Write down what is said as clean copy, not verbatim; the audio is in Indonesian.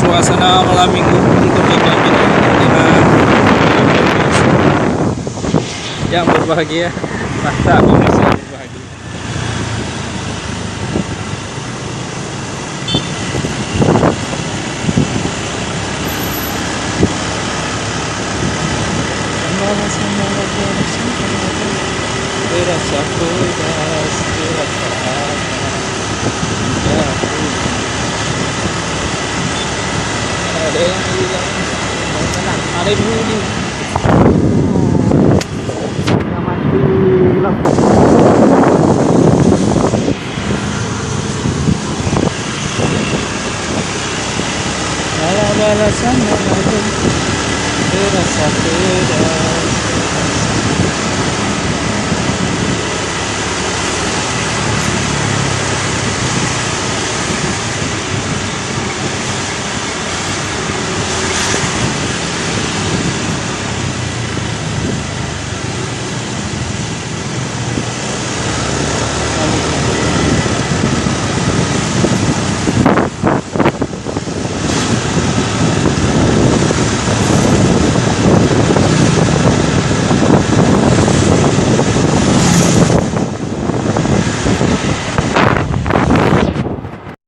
Suasana malam minggu untuk dengan yang berbahagia. Masa aku masih berbahagia. Terasa puas, terasa ada yang bilang ada yang bunyi yang mati lampu. Bala-bala sana lagi terasa pedas.